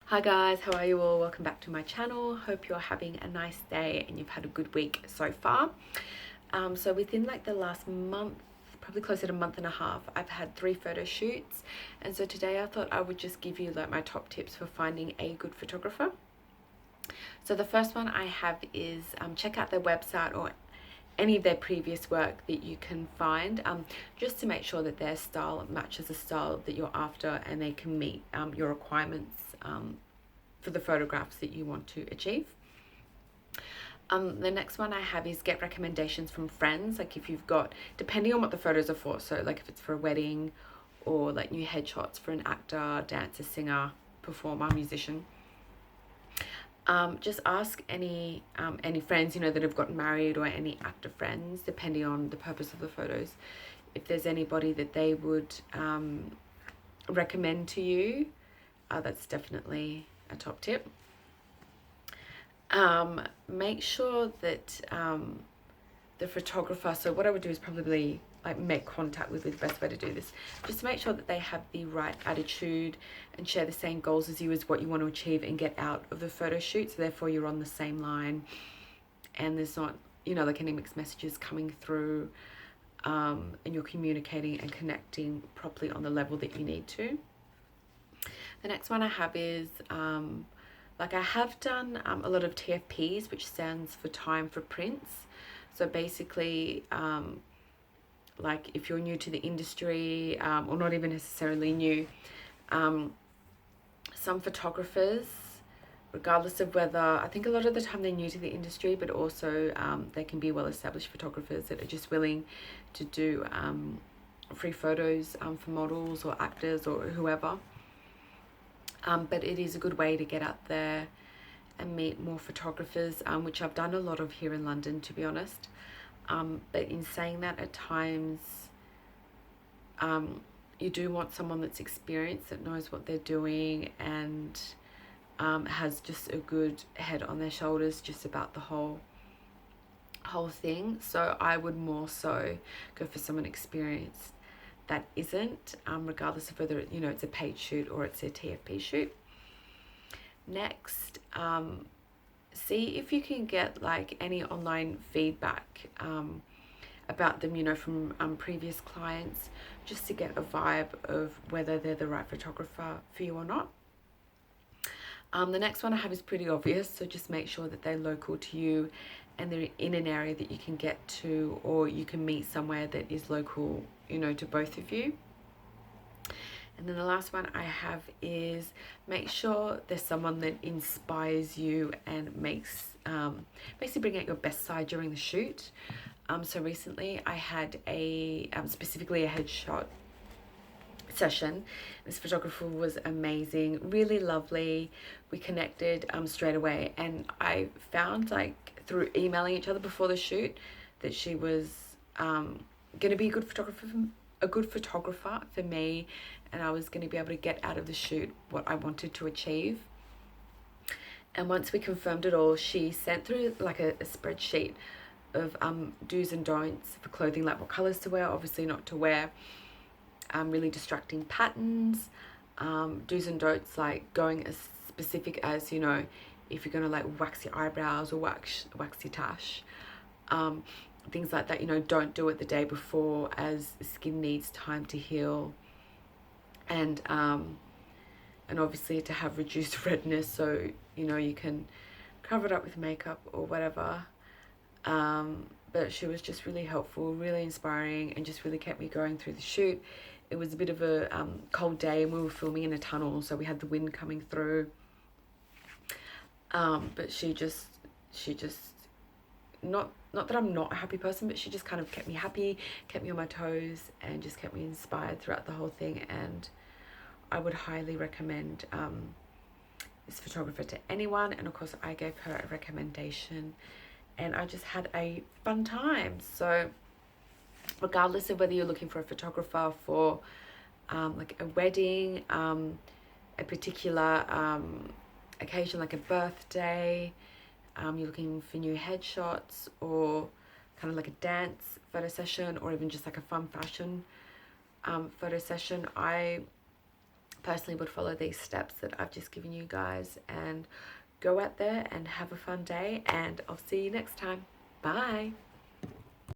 Hi guys, how are you all? Welcome back to my channel. Hope you're having a nice day and you've had a good week so far. So within like the last month, probably closer to a month and a half, I've had 3 photo shoots, and so today I thought I would just give you like my top tips for finding a good photographer. So the first one I have is check out their website or any of their previous work that you can find, just to make sure that their style matches the style that you're after and they can meet your requirements for the photographs that you want to achieve. The next one I have is get recommendations from friends, like if you've got, depending on what the photos are for, so like if it's for a wedding or like new headshots for an actor, dancer, singer, performer, musician. Just ask any friends that have gotten married, or any actor friends, depending on the purpose of the photos, if there's anybody that they would recommend to you. That's definitely a top tip. Make sure that the photographer, so what I would do is probably like make contact with the best way to do this, just to make sure that they have the right attitude and share the same goals as you, as what you want to achieve and get out of the photo shoot, so therefore you're on the same line and there's not like any mixed messages coming through, and you're communicating and connecting properly on the level that you need to. The next one I have is like I have done a lot of TFPs, which stands for time for prints. So basically, like if you're new to the industry, or not even necessarily new, some photographers, regardless of whether, I think a lot of the time they're new to the industry, but also they can be well-established photographers that are just willing to do free photos for models or actors or whoever. But it is a good way to get out there and meet more photographers, which I've done a lot of here in London, to be honest. But in saying that, at times you do want someone that's experienced, that knows what they're doing, and has just a good head on their shoulders just about the whole thing. So I would more so go for someone experienced that isn't, regardless of whether it's a paid shoot or it's a TFP shoot. Next, see if you can get like any online feedback about them, from previous clients, just to get a vibe of whether they're the right photographer for you or not. The next one I have is pretty obvious, so just make sure that they're local to you and they're in an area that you can get to, or you can meet somewhere that is local, to both of you. And then the last one I have is make sure there's someone that inspires you and makes basically bring out your best side during the shoot. So recently I had specifically a headshot session. This photographer was amazing, really lovely. We connected straight away, and I found, like, through emailing each other before the shoot, that she was going to be a good photographer for me, and I was going to be able to get out of the shoot what I wanted to achieve. And once we confirmed it all, she sent through like a spreadsheet of do's and don'ts for clothing, like what colors to wear, obviously not to wear really distracting patterns, do's and don'ts, like going as specific as, if you're going to like wax your eyebrows or wax your tash, things like that. Don't do it the day before, as skin needs time to heal, and obviously to have reduced redness, so you can cover it up with makeup or whatever. But she was just really helpful, really inspiring, and just really kept me going through the shoot. It was a bit of a cold day, and we were filming in a tunnel, so we had the wind coming through. But she just not that I'm not a happy person, but she just kind of kept me happy, kept me on my toes, and just kept me inspired throughout the whole thing. And I would highly recommend this photographer to anyone. And of course I gave her a recommendation, and I just had a fun time. So regardless of whether you're looking for a photographer for like a wedding, a particular occasion like a birthday, you're looking for new headshots, or kind of like a dance photo session, or even just like a fun fashion photo session, I personally would follow these steps that I've just given you guys, and go out there and have a fun day, and I'll see you next time. Bye.